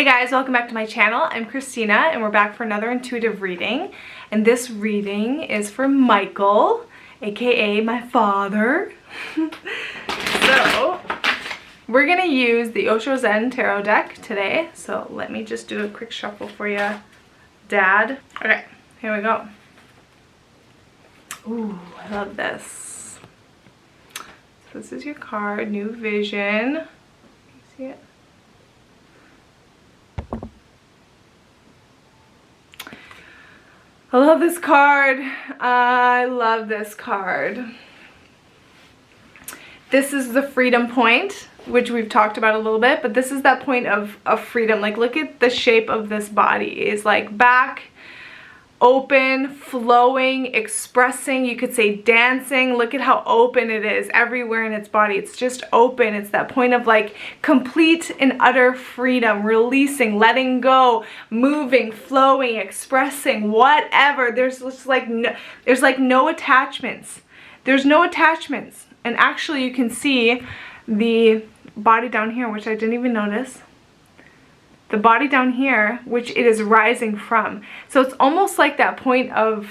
Hey guys, welcome back to my channel. I'm Christina and we're back for another intuitive reading. And this reading is for Michael, aka my father. So, we're gonna use the Osho Zen tarot deck today. So let me just do a quick shuffle for you, Dad. Okay, here we go. Ooh, I love this. So this is your card, New Vision. Can you see it? I love this card. I love this card. This is the freedom point, which we've talked about a little bit, but this is that point of freedom. Like, look at the shape of this body. It's like back, open, flowing, expressing. You could say dancing. Look at how open it is everywhere in its body. It's just open. It's that point of like complete and utter freedom, releasing, letting go, moving, flowing, expressing, whatever. There's just like no attachments. There's no attachments. And actually you can see the body down here, which I didn't even notice. The body down here, which it is rising from. So it's almost like that point of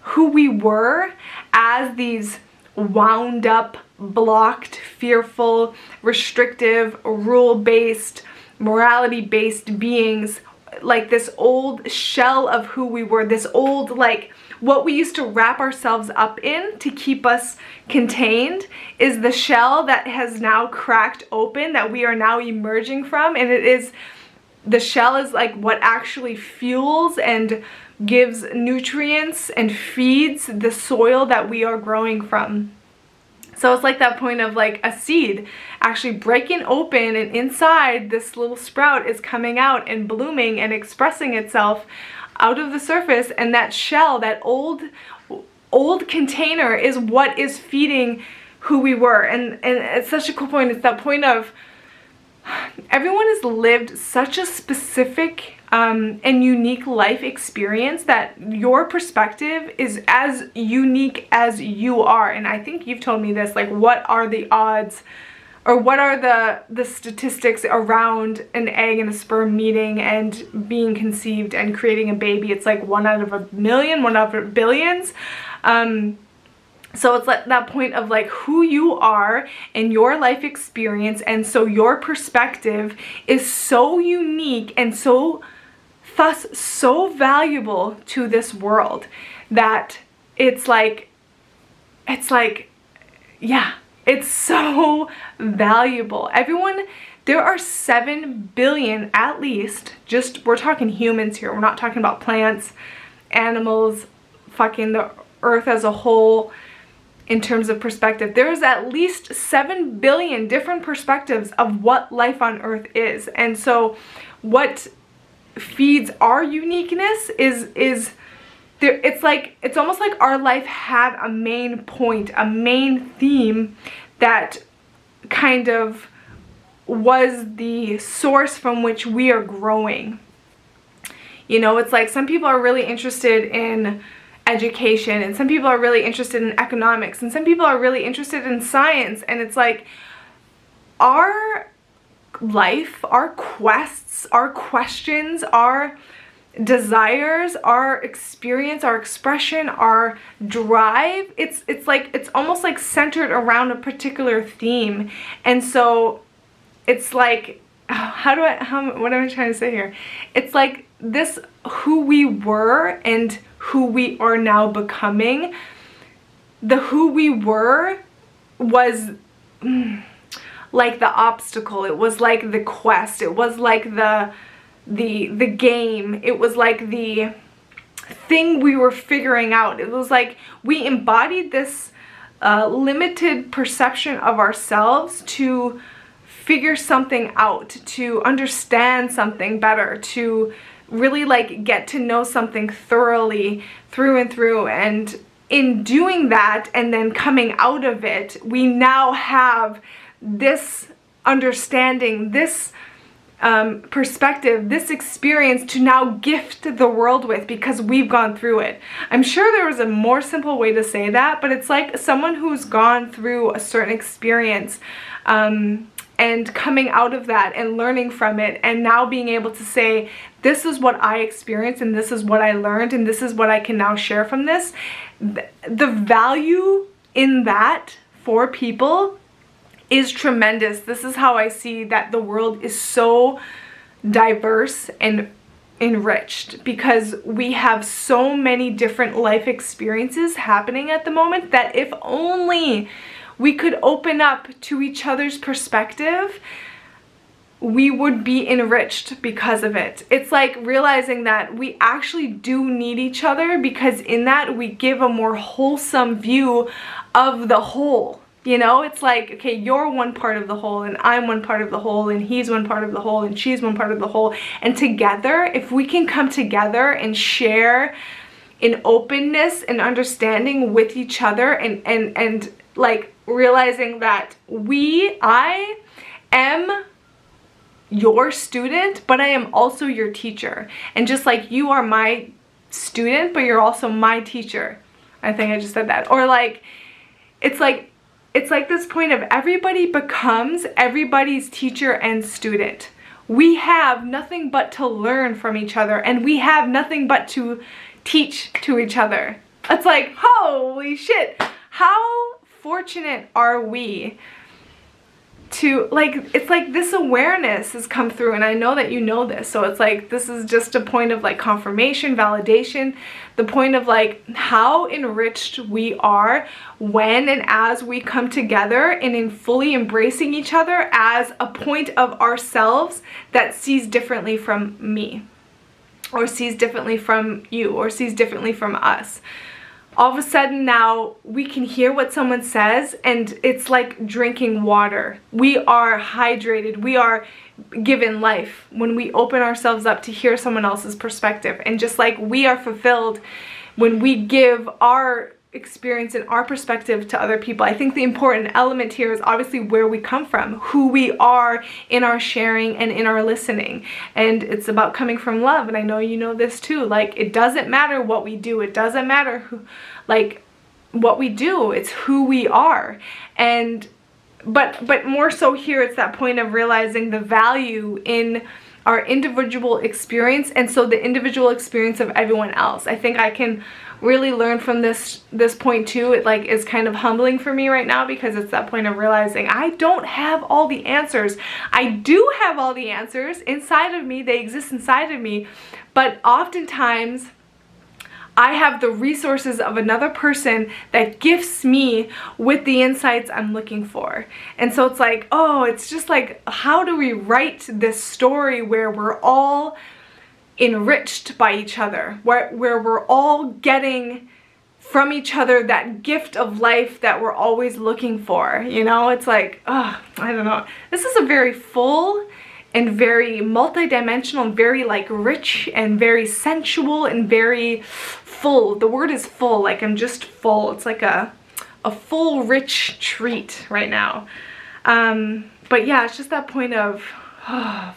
who we were as these wound up, blocked, fearful, restrictive, rule-based, morality-based beings. Like this old shell of who we were, this old, like, what we used to wrap ourselves up in to keep us contained is the shell that has now cracked open, that we are now emerging from. And it is, the shell is like what actually fuels and gives nutrients and feeds the soil that we are growing from. So it's like that point of like a seed actually breaking open, and inside this little sprout is coming out and blooming and expressing itself out of the surface. And that shell, that old container, is what is feeding who we were. And it's such a cool point. It's that point of everyone has lived such a specific and unique life experience that your perspective is as unique as you are. And I think you've told me this, like, what are the odds, or what are the statistics around an egg and a sperm meeting and being conceived and creating a baby? It's like 1 out of a million, 1 out of billions. So it's like that point of like who you are and your life experience, and so your perspective is so unique and so thus so valuable to this world that it's like yeah, it's so valuable. Everyone, there are 7 billion at least, just, we're talking humans here, we're not talking about plants, animals, fucking the earth as a whole. In terms of perspective, there's at least 7 billion different perspectives of what life on earth is. And so what feeds our uniqueness is there. It's almost like our life had a main point, a main theme that kind of was the source from which we are growing. You know, it's like some people are really interested in education, and some people are really interested in economics, and some people are really interested in science. And it's like our life, our quests, our questions, our desires, our experience, our expression, our drive, it's almost like centered around a particular theme. And so it's like, what am I trying to say here? It's like this, who we were and who we are now becoming. The who we were was like the obstacle. It was like the quest. It was like the game. It was like the thing we were figuring out. It was like we embodied this limited perception of ourselves to figure something out, to understand something better, to really like get to know something thoroughly through and through. And in doing that and then coming out of it, we now have this understanding, this perspective, this experience to now gift the world with, because we've gone through it. I'm sure there was a more simple way to say that, but it's like someone who's gone through a certain experience and coming out of that and learning from it, and now being able to say, this is what I experienced and this is what I learned and this is what I can now share from this. The value in that for people is tremendous. This is how I see that the world is so diverse and enriched, because we have so many different life experiences happening at the moment that if only we could open up to each other's perspective, we would be enriched because of it. It's like realizing that we actually do need each other, because in that we give a more wholesome view of the whole. You know, it's like, okay, you're one part of the whole and I'm one part of the whole and he's one part of the whole and she's one part of the whole. And together, if we can come together and share in openness and understanding with each other, and like realizing that I am your student, but I am also your teacher. And just like you are my student, but you're also my teacher. I think I just said that. Or like, it's like this point of everybody becomes everybody's teacher and student. We have nothing but to learn from each other, and we have nothing but to teach to each other. It's like, holy shit, how fortunate are we to, like, it's like this awareness has come through, and I know that you know this, so it's like this is just a point of like confirmation, validation, the point of like how enriched we are when and as we come together and in fully embracing each other as a point of ourselves that sees differently from me, or sees differently from you, or sees differently from us. All of a sudden now we can hear what someone says and it's like drinking water. We are hydrated. We are given life when we open ourselves up to hear someone else's perspective. And just like we are fulfilled when we give our experience and our perspective to other people. I think the important element here is obviously where we come from, who we are in our sharing and in our listening. And it's about coming from love. And I know you know this too. Like, it doesn't matter what we do. It doesn't matter who, like, what we do. It's who we are. And but more so here, it's that point of realizing the value in our individual experience, and so the individual experience of everyone else. I think I can really learn from this point too. It like is kind of humbling for me right now, because it's that point of realizing I don't have all the answers. I do have all the answers inside of me. They exist inside of me, but oftentimes I have the resources of another person that gifts me with the insights I'm looking for. And so it's like, oh, it's just like, how do we write this story where we're all enriched by each other, where we're all getting from each other that gift of life that we're always looking for, you know? It's like, oh, I don't know. This is a very full and very multidimensional and very like rich and very sensual and very full. The word is full, like I'm just full. It's like a full rich treat right now. But yeah, it's just that point of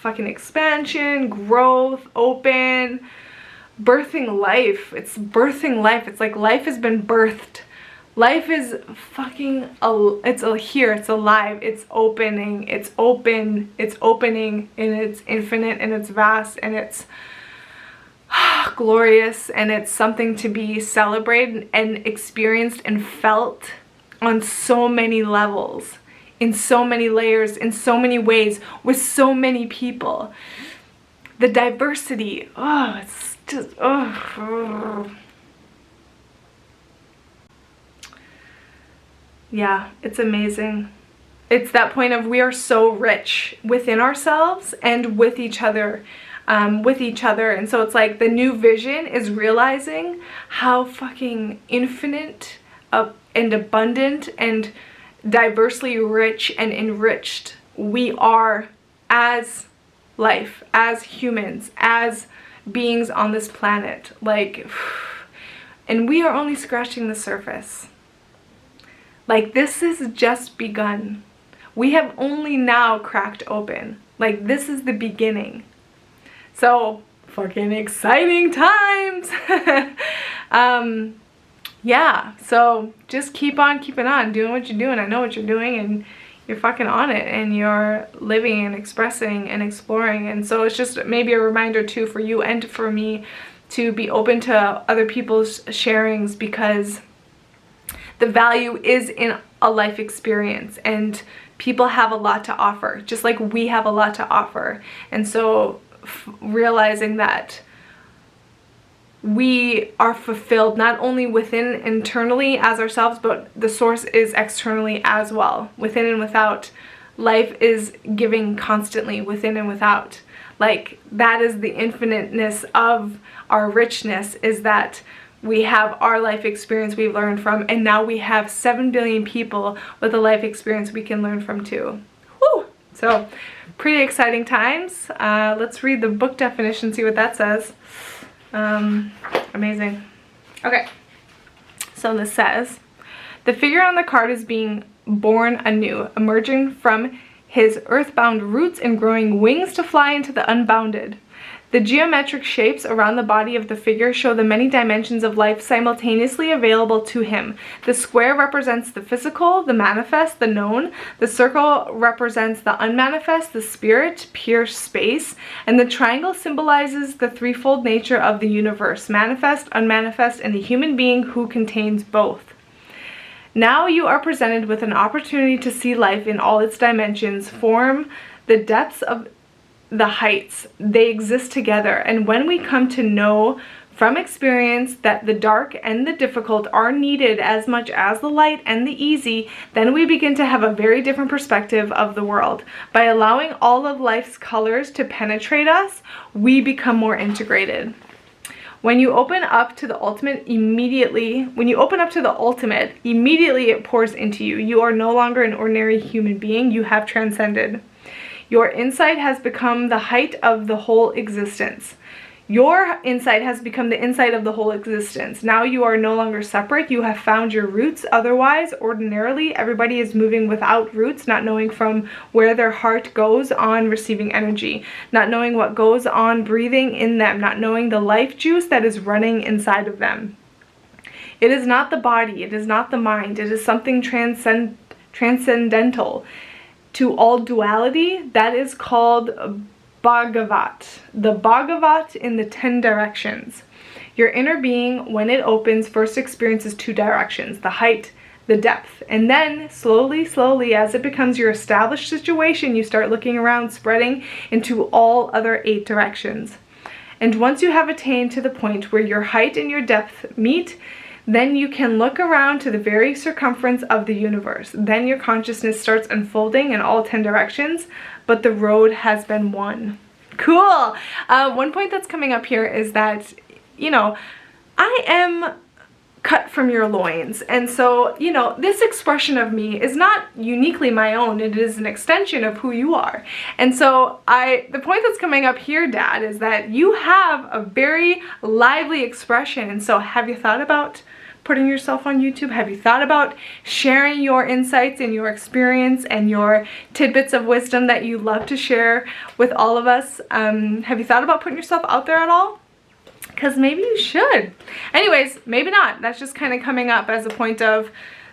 fucking expansion, growth, open, birthing life. It's birthing life. It's like life has been birthed. Life is fucking, it's here, it's alive, it's opening, it's open, it's opening, and it's infinite, and it's vast, and it's glorious, and it's something to be celebrated and experienced and felt on so many levels, in so many layers, in so many ways, with so many people. The diversity, oh, it's just, oh. Yeah, it's amazing. It's that point of we are so rich within ourselves and with each other. And so it's like the new vision is realizing how fucking infinite and abundant and diversely rich and enriched we are as life, as humans, as beings on this planet. Like, and we are only scratching the surface. Like, this has just begun. We have only now cracked open. Like, this is the beginning. So, fucking exciting times. Yeah, so just keep on keeping on, doing what you're doing. I know what you're doing, and you're fucking on it and you're living and expressing and exploring. And so it's just maybe a reminder too for you and for me to be open to other people's sharings, because the value is in a life experience and people have a lot to offer, just like we have a lot to offer. And so realizing that we are fulfilled not only within internally as ourselves, but the source is externally as well, within and without. Life is giving constantly, within and without. Like, that is the infiniteness of our richness, is that we have our life experience we've learned from, and now we have 7 billion people with a life experience we can learn from too. Woo! So, pretty exciting times. Let's read the book definition, see what that says. Amazing. Okay, so this says, the figure on the card is being born anew, emerging from his earthbound roots and growing wings to fly into the unbounded. The geometric shapes around the body of the figure show the many dimensions of life simultaneously available to him. The square represents the physical, the manifest, the known. The circle represents the unmanifest, the spirit, pure space. And the triangle symbolizes the threefold nature of the universe, manifest, unmanifest, and the human being who contains both. Now you are presented with an opportunity to see life in all its dimensions, form, the depths of the heights. They exist together, and when we come to know from experience that the dark and the difficult are needed as much as the light and the easy, then we begin to have a very different perspective of the world. By allowing all of life's colors to penetrate us, we become more integrated. When you open up to the ultimate, immediately it pours into you. You are no longer an ordinary human being. You have transcended. Your insight has become the height of the whole existence. Your insight has become the insight of the whole existence. Now you are no longer separate. You have found your roots. Otherwise, ordinarily, everybody is moving without roots, not knowing from where their heart goes on receiving energy, not knowing what goes on breathing in them, not knowing the life juice that is running inside of them. It is not the body. It is not the mind. It is something transcendental to all duality that is called Bhagavat. The Bhagavat in the 10 directions. Your inner being, when it opens, first experiences 2 directions, the height, the depth. And then slowly, as it becomes your established situation, you start looking around, spreading into all other 8 directions. And once you have attained to the point where your height and your depth meet, then you can look around to the very circumference of the universe. Then your consciousness starts unfolding in all 10 directions, but the road has been won. Cool. One point that's coming up here is that, you know, I am cut from your loins. And so, you know, this expression of me is not uniquely my own. It is an extension of who you are. And so the point that's coming up here, Dad, is that you have a very lively expression. And so have you thought about putting yourself on YouTube? Have you thought about sharing your insights and your experience and your tidbits of wisdom that you love to share with all of us? Have you thought about putting yourself out there at all? Because maybe you should. Anyways, maybe not. That's just kind of coming up as a point of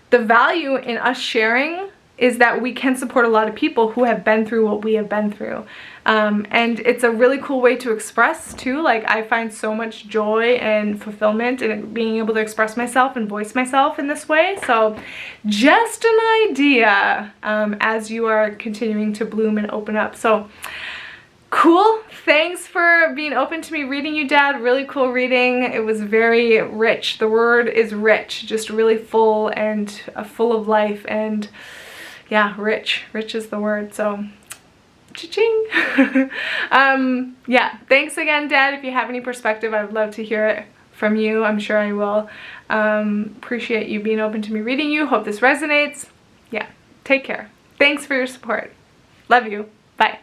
the value in us sharing is that we can support a lot of people who have been through what we have been through. And it's a really cool way to express too. Like, I find so much joy and fulfillment in being able to express myself and voice myself in this way. So just an idea as you are continuing to bloom and open up. So cool. Thanks for being open to me reading you, Dad. Really cool reading. It was very rich. The word is rich, just really full and full of life. And yeah, rich. Rich is the word. So cha-ching. Yeah, thanks again, Dad. If you have any perspective, I'd love to hear it from you. I'm sure I will. Appreciate you being open to me reading you. Hope this resonates. Yeah, take care. Thanks for your support. Love you. Bye.